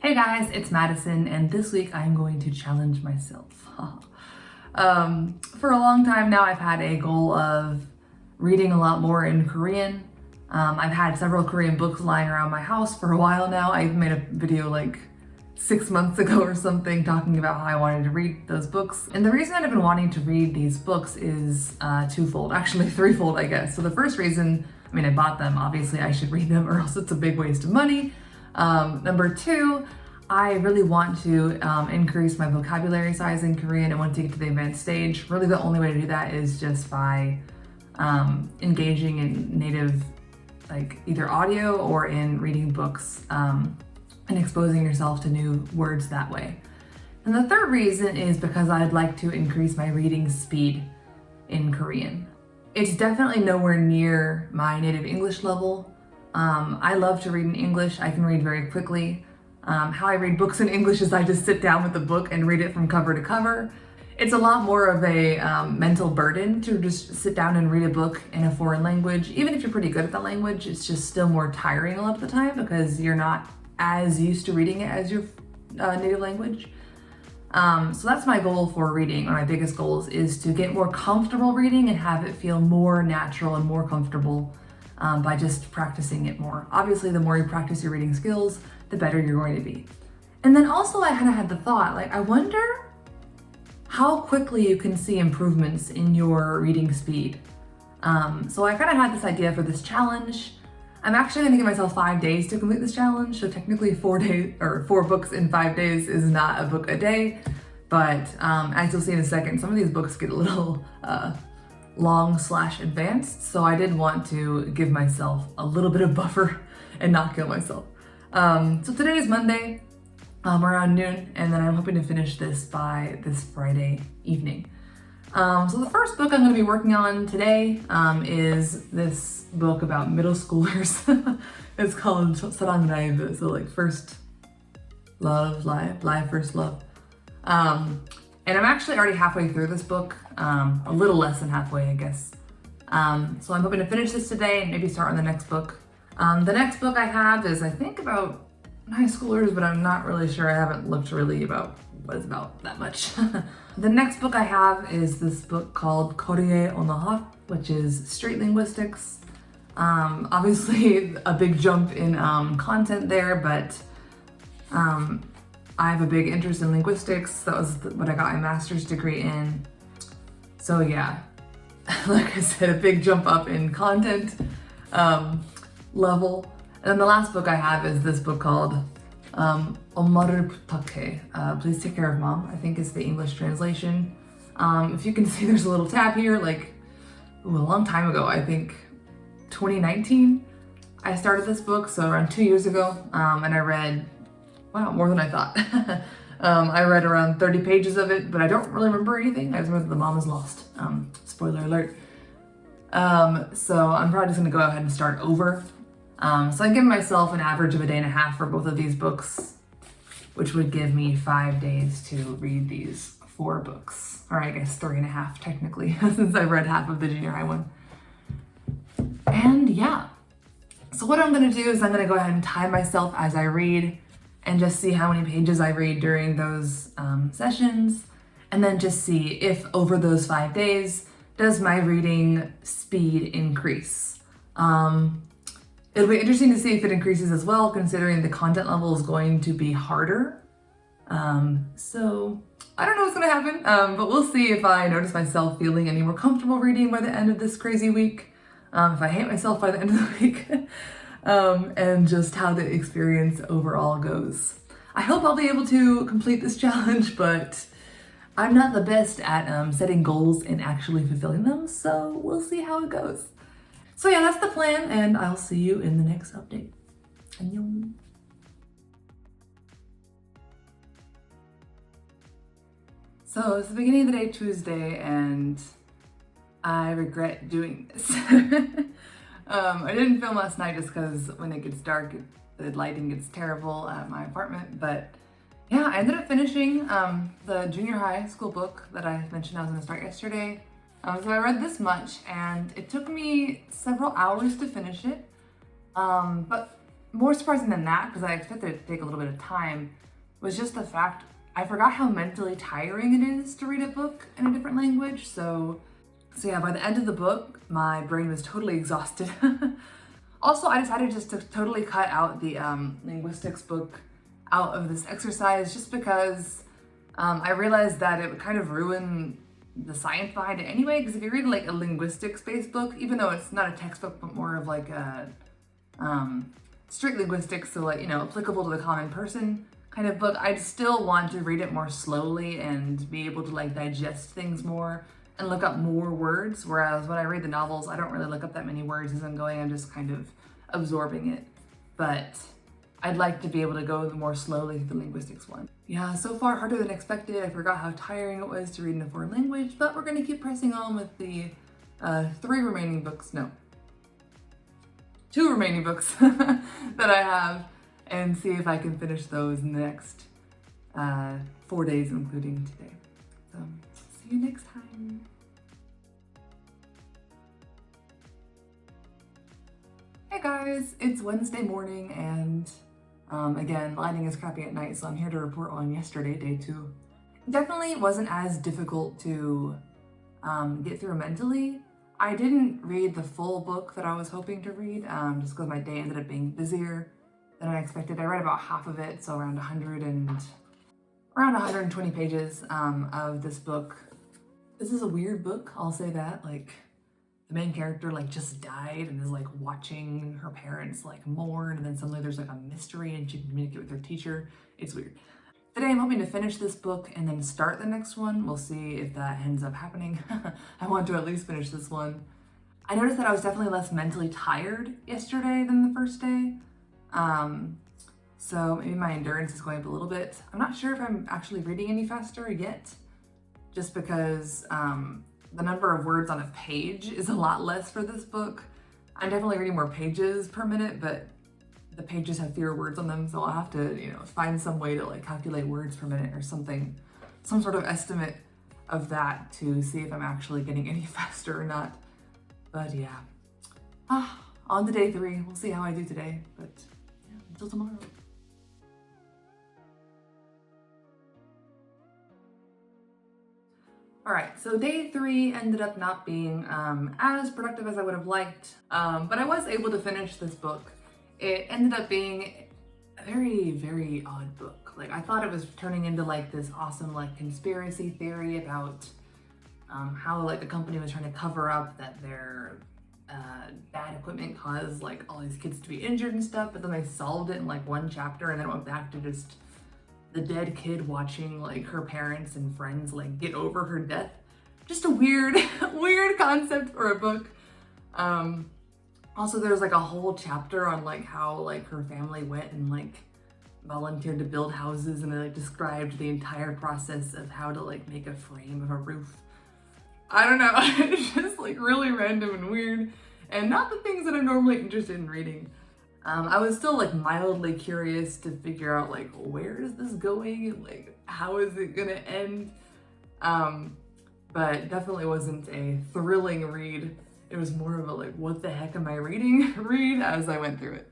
Hey guys, it's Madison, and this week I'm going to challenge myself. For a long time now, I've had a goal of reading a lot more in Korean. I've had several Korean books lying around my house for a while now. I made a video like 6 months ago or something talking about how I wanted to read those books. And the reason that I've been wanting to read these books is twofold, actually threefold, I guess. So the first reason, I bought them, obviously I should read them or else it's a big waste of money. Number two, I really want to increase my vocabulary size in Korean. I want to get to the advanced stage. Really the only way to do that is just by engaging in native, like either audio or in reading books and exposing yourself to new words that way. And the third reason is because I'd like to increase my reading speed in Korean. It's definitely nowhere near my native English level. I love to read in English. I can read very quickly. How I read books in English is I just sit down with the book and read it from cover to cover. It's a lot more of a mental burden to just sit down and read a book in a foreign language. Even if you're pretty good at the language, it's just still more tiring a lot of the time because you're not as used to reading it as your native language. So that's my goal for reading. One of my biggest goals is to get more comfortable reading and have it feel more natural and more comfortable by just practicing it more. Obviously, the more you practice your reading skills, the better you're going to be. And then also I kind of had the thought, like, I wonder how quickly you can see improvements in your reading speed. So I kind of had this idea for this challenge. I'm actually going to give myself 5 days to complete this challenge. So technically 4 days or 4 books in 5 days is not a book a day. But as you'll see in a second, some of these books get a little long/advanced. So I did want to give myself a little bit of buffer and not kill myself. So today is Monday, around noon, and then I'm hoping to finish this by this Friday evening. So the first book I'm going to be working on today is this book about middle schoolers. It's called Sarang Live, so like first love, live, first love. And I'm actually already halfway through this book, a little less than halfway, I guess. So I'm hoping to finish this today and maybe start on the next book. The next book I have is, I think, about high schoolers, but I'm not really sure. I haven't looked really about what it's about that much. The next book I have is this book called Korea Onoha, which is street linguistics. Obviously a big jump in content there, but I have a big interest in linguistics. That was what I got my master's degree in. So yeah, like I said, a big jump up in content level. And then the last book I have is this book called Omma를 부탁해, Please Take Care of Mom, I think is the English translation. If you can see, there's a little tab here, like a long time ago, I think 2019, I started this book, so around 2 years ago, and I read, wow, more than I thought. I read around 30 pages of it, but I don't really remember anything. I just remember the mom is lost. Spoiler alert. So I'm probably just gonna go ahead and start over. So I give myself an average of a day and a half for both of these books, which would give me 5 days to read these 4 books, or I guess 3.5 technically, since I read half of the junior high one. And yeah, so what I'm gonna do is I'm gonna go ahead and time myself as I read and just see how many pages I read during those sessions, and then just see if over those 5 days, does my reading speed increase? It'll be interesting to see if it increases as well, considering the content level is going to be harder. So I don't know what's gonna happen, but we'll see if I notice myself feeling any more comfortable reading by the end of this crazy week, if I hate myself by the end of the week, and just how the experience overall goes. I hope I'll be able to complete this challenge, but I'm not the best at setting goals and actually fulfilling them, so we'll see how it goes. So yeah, that's the plan, and I'll see you in the next update. 안녕. So it's the beginning of the day, Tuesday, and I regret doing this. I didn't film last night just because when it gets dark, the lighting gets terrible at my apartment, but yeah, I ended up finishing the junior high school book that I mentioned I was gonna start yesterday. So I read this much, and it took me several hours to finish it, but more surprising than that, because I expected it to take a little bit of time, was just the fact I forgot how mentally tiring it is to read a book in a different language. So yeah, by the end of the book, my brain was totally exhausted. Also, I decided just to totally cut out the linguistics book out of this exercise, just because I realized that it would kind of ruin the science behind it anyway. Because if you read like a linguistics-based book, even though it's not a textbook, but more of like a strict linguistics, so like, you know, applicable to the common person kind of book, I'd still want to read it more slowly and be able to like digest things more and look up more words. Whereas when I read the novels, I don't really look up that many words as I'm going. I'm just kind of absorbing it. But I'd like to be able to go more slowly through the linguistics one. Yeah, so far harder than expected. I forgot how tiring it was to read in a foreign language, but we're gonna keep pressing on with the 2 remaining books that I have, and see if I can finish those in the next 4 days, including today. So, see you next time. Hey guys, it's Wednesday morning, and again, lighting is crappy at night, so I'm here to report on yesterday, day 2. Definitely wasn't as difficult to get through mentally. I didn't read the full book that I was hoping to read, just because my day ended up being busier than I expected. I read about half of it, so around 120 pages of this book. This is a weird book, I'll say that. Like, the main character like just died and is like watching her parents like mourn, and then suddenly there's like a mystery and she can communicate with her teacher. It's weird. Today I'm hoping to finish this book and then start the next one. We'll see if that ends up happening. I want to at least finish this one. I noticed that I was definitely less mentally tired yesterday than the first day. So maybe my endurance is going up a little bit. I'm not sure if I'm actually reading any faster yet, just because the number of words on a page is a lot less for this book. I'm definitely reading more pages per minute, but the pages have fewer words on them, so I'll have to, you know, find some way to like calculate words per minute or something, some sort of estimate of that to see if I'm actually getting any faster or not. But yeah, on to day 3. We'll see how I do today, but yeah, until tomorrow. All right, so day 3 ended up not being as productive as I would have liked, but I was able to finish this book. It ended up being a very, very odd book. Like, I thought it was turning into like this awesome like conspiracy theory about how like a company was trying to cover up that their bad equipment caused like all these kids to be injured and stuff, but then they solved it in like 1 chapter and then it went back to just the dead kid watching like her parents and friends like get over her death. Just a weird, weird concept for a book. Also, there's like a whole chapter on like how like her family went and like volunteered to build houses, and they like described the entire process of how to like make a frame of a roof. I don't know, it's just like really random and weird, and not the things that I'm normally interested in reading. I was still like mildly curious to figure out like, where is this going and like how is it gonna end? But definitely wasn't a thrilling read. It was more of a like, what the heck am I reading read as I went through it.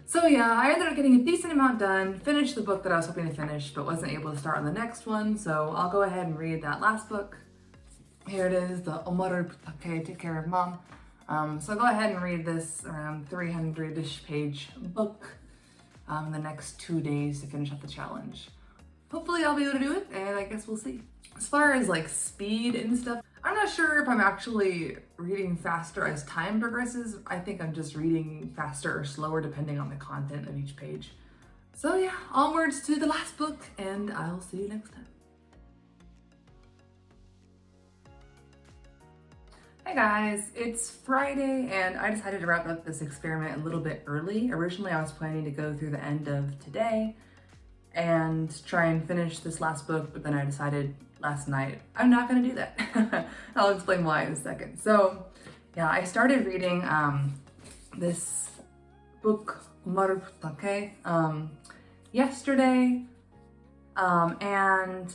So yeah, I ended up getting a decent amount done, finished the book that I was hoping to finish, but wasn't able to start on the next one. So I'll go ahead and read that last book. Here it is, the Omaru Putake, Take Care of Mom. So go ahead and read this around 300-ish page book in the next 2 days to finish up the challenge. Hopefully I'll be able to do it, and I guess we'll see. As far as like speed and stuff, I'm not sure if I'm actually reading faster as time progresses. I think I'm just reading faster or slower depending on the content of each page. So yeah, onwards to the last book, and I'll see you next time. Hey guys, it's Friday and I decided to wrap up this experiment a little bit early. Originally I was planning to go through the end of today and try and finish this last book, but then I decided last night I'm not gonna do that. I'll explain why in a second. So yeah, I started reading this book, Omaru Putake, yesterday, and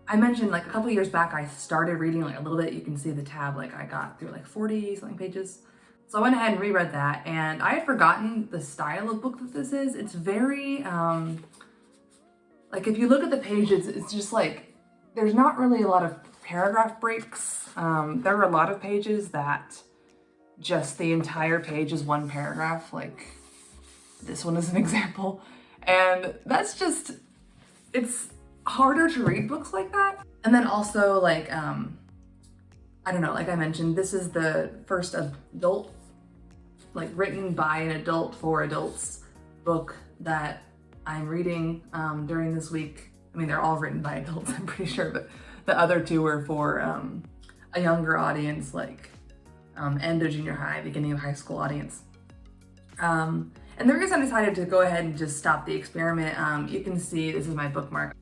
I mentioned like a couple years back I started reading like a little bit. You can see the tab, like I got through like 40 something pages. So I went ahead and reread that, and I had forgotten the style of book that this is. It's very, like if you look at the pages, it's just like, there's not really a lot of paragraph breaks. There are a lot of pages that just the entire page is one paragraph, like this one is an example. And that's just, it's harder to read books like that. And then also like, I don't know, like I mentioned, this is the first adult, like written by an adult for adults book that I'm reading during this week. I mean, they're all written by adults, I'm pretty sure, but the other two were for a younger audience, like end of junior high, beginning of high school audience. And the reason I decided to go ahead and just stop the experiment, you can see, this is my bookmark.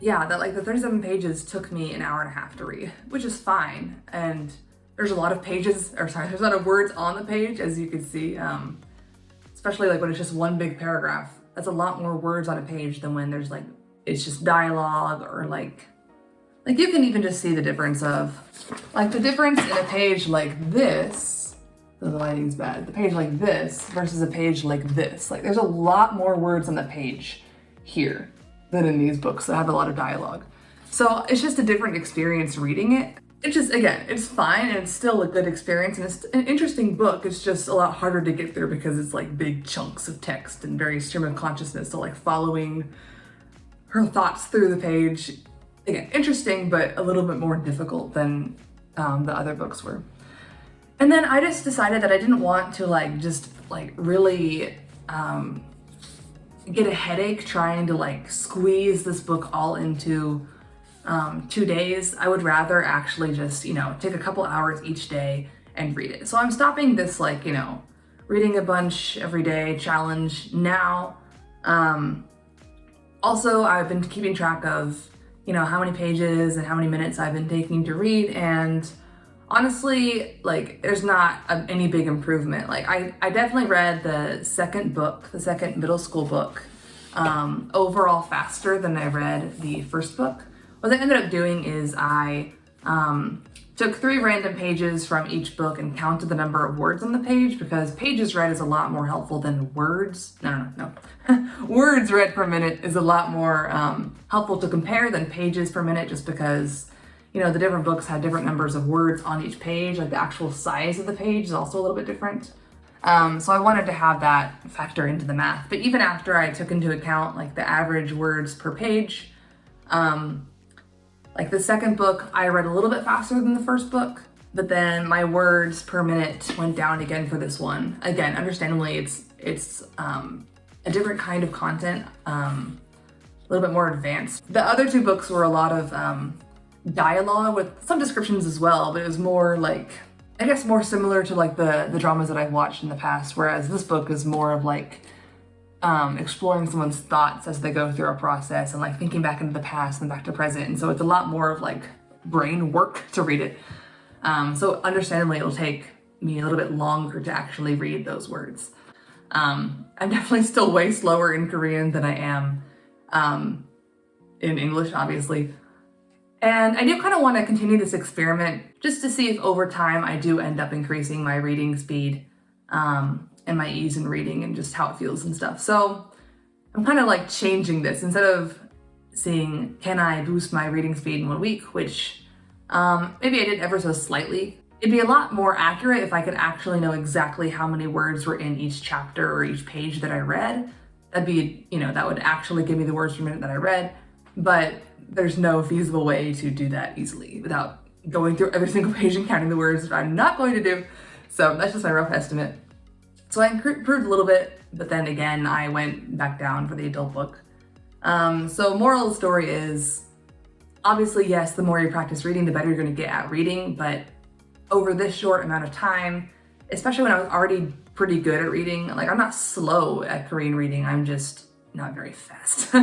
Yeah, that like the 37 pages took me an hour and a half to read, which is fine. And there's a lot of pages, or sorry, there's a lot of words on the page, as you can see, especially like when it's just one big paragraph. That's a lot more words on a page than when there's like, it's just dialogue or like you can even just see the difference of, like the difference in a page like this, so the lighting's bad, the page like this versus a page like this. Like there's a lot more words on the page here than in these books that have a lot of dialogue. So it's just a different experience reading it. It just, again, it's fine and it's still a good experience and it's an interesting book. It's just a lot harder to get through because it's like big chunks of text and very stream of consciousness. So like following her thoughts through the page, again, interesting, but a little bit more difficult than the other books were. And then I just decided that I didn't want to like just like really get a headache trying to like squeeze this book all into 2 days. I would rather actually just, you know, take a couple hours each day and read it. So I'm stopping this like, you know, reading a bunch every day challenge now. Also, I've been keeping track of, you know, how many pages and how many minutes I've been taking to read, and honestly, like there's not any big improvement. Like I definitely read the second middle school book, overall faster than I read the first book. What I ended up doing is I took 3 random pages from each book and counted the number of words on the page, because pages read is a lot more helpful than words. No. Words read per minute is a lot more helpful to compare than pages per minute, just because, you know, the different books had different numbers of words on each page. Like the actual size of the page is also a little bit different. So I wanted to have that factor into the math. But even after I took into account like the average words per page, like the second book, I read a little bit faster than the first book, but then my words per minute went down again for this one. Again, understandably, it's a different kind of content, a little bit more advanced. The other 2 books were a lot of dialogue with some descriptions as well, but it was more like, I guess more similar to like the dramas that I've watched in the past, whereas this book is more of like exploring someone's thoughts as they go through a process and like thinking back into the past and back to present. And so it's a lot more of like brain work to read it. So understandably, it'll take me a little bit longer to actually read those words. I'm definitely still way slower in Korean than I am in English, obviously. And I do kind of want to continue this experiment just to see if over time I do end up increasing my reading speed and my ease in reading and just how it feels and stuff. So I'm kind of like changing this. Instead of seeing, can I boost my reading speed in 1 week, which maybe I did ever so slightly. It'd be a lot more accurate if I could actually know exactly how many words were in each chapter or each page that I read. That'd be, you know, that would actually give me the words per minute that I read. But there's no feasible way to do that easily without going through every single page and counting the words, that I'm not going to do. So that's just my rough estimate. So I improved a little bit, but then again, I went back down for the adult book. So moral of the story is, obviously, yes, the more you practice reading, the better you're going to get at reading. But over this short amount of time, especially when I was already pretty good at reading, like I'm not slow at Korean reading, I'm just not very fast.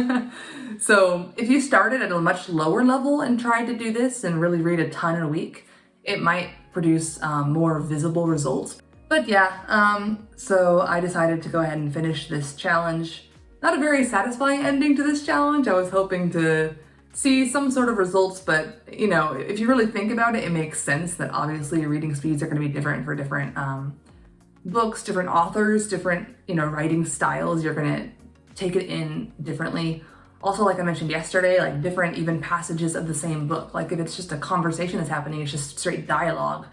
So if you started at a much lower level and tried to do this and really read a ton in a week, it might produce more visible results. But yeah, so I decided to go ahead and finish this challenge. Not a very satisfying ending to this challenge. I was hoping to see some sort of results, but you know, if you really think about it, it makes sense that obviously reading speeds are going to be different for different books, different authors, different, writing styles, you're gonna take it in differently. Also, like I mentioned yesterday, like different even passages of the same book. Like if it's just a conversation that's happening, it's just straight dialogue.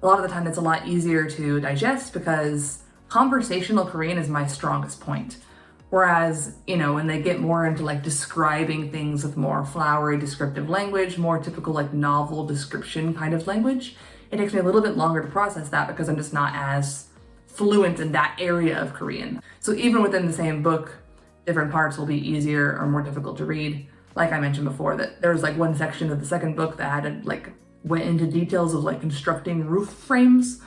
A lot of the time it's a lot easier to digest because conversational Korean is my strongest point. Whereas, when they get more into like describing things with more flowery descriptive language, more typical like novel description kind of language, it takes me a little bit longer to process that because I'm just not as fluent in that area of Korean. So even within the same book, different parts will be easier or more difficult to read. Like I mentioned before, that there was like one section of the second book that had went into details of like constructing roof frames.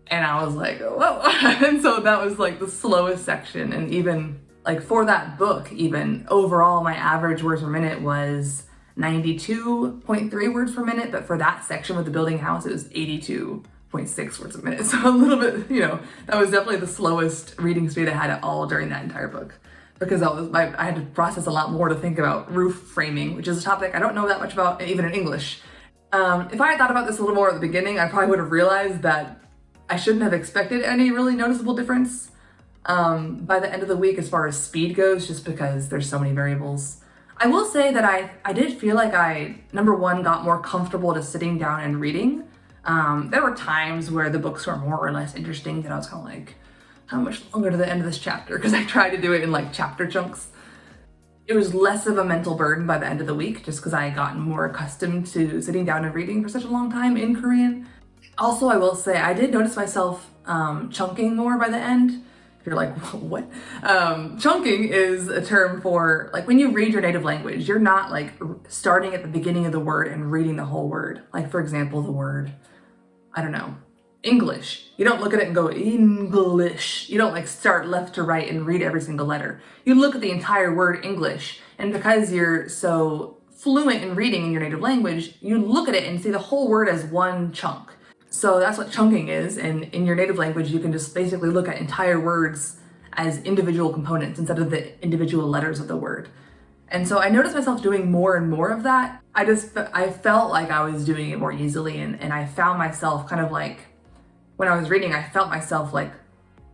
And I was like, whoa. And so that was like the slowest section. And even like for that book, even overall, my average words per minute was 92.3 words per minute. But for that section with the building house, it was 82.6 words a minute. So a little bit, that was definitely the slowest reading speed I had at all during that entire book. Because I had to process a lot more to think about roof framing, which is a topic I don't know that much about, even in English. If I had thought about this a little more at the beginning, I probably would have realized that I shouldn't have expected any really noticeable difference by the end of the week as far as speed goes, just because there's so many variables. I will say that I did feel like I, number one, got more comfortable just sitting down and reading. There were times where the books were more or less interesting that I was kind of like, how much longer to the end of this chapter? Because I tried to do it in like chapter chunks. It was less of a mental burden by the end of the week just because I had gotten more accustomed to sitting down and reading for such a long time in Korean. Also, I will say I did notice myself chunking more by the end. If you're like, what? Chunking is a term for like when you read your native language, you're not like starting at the beginning of the word and reading the whole word. Like for example, the word, I don't know, English. You don't look at it and go, English. You don't like start left to right and read every single letter. You look at the entire word English, and because you're so fluent in reading in your native language, you look at it and see the whole word as one chunk. So that's what chunking is, and in your native language, you can just basically look at entire words as individual components instead of the individual letters of the word. And so I noticed myself doing more and more of that. I felt like I was doing it more easily, and I found myself kind of like, when I was reading, I felt myself like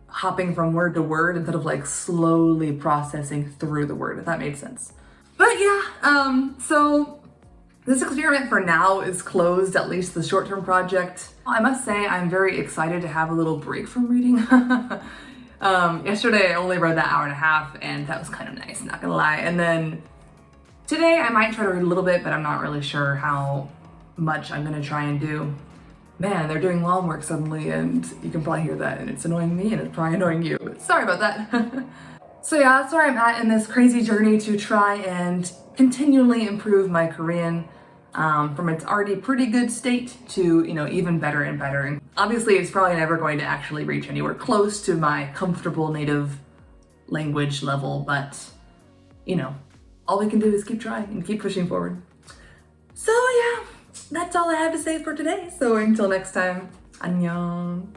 hopping from word to word instead of like slowly processing through the word, if that made sense. But yeah, so this experiment for now is closed, at least the short-term project. I must say I'm very excited to have a little break from reading. Yesterday I only read that hour and a half and that was kind of nice, not gonna lie. And then today I might try to read a little bit, but I'm not really sure how much I'm gonna try and do. Man, they're doing lawn work suddenly and you can probably hear that and it's annoying me and it's probably annoying you. Sorry about that. So yeah, that's where I'm at in this crazy journey to try and continually improve my Korean from its already pretty good state to, even better and better. And obviously it's probably never going to actually reach anywhere close to my comfortable native language level, but all we can do is keep trying and keep pushing forward. So yeah, that's all I have to say for today. So until next time, annyeong.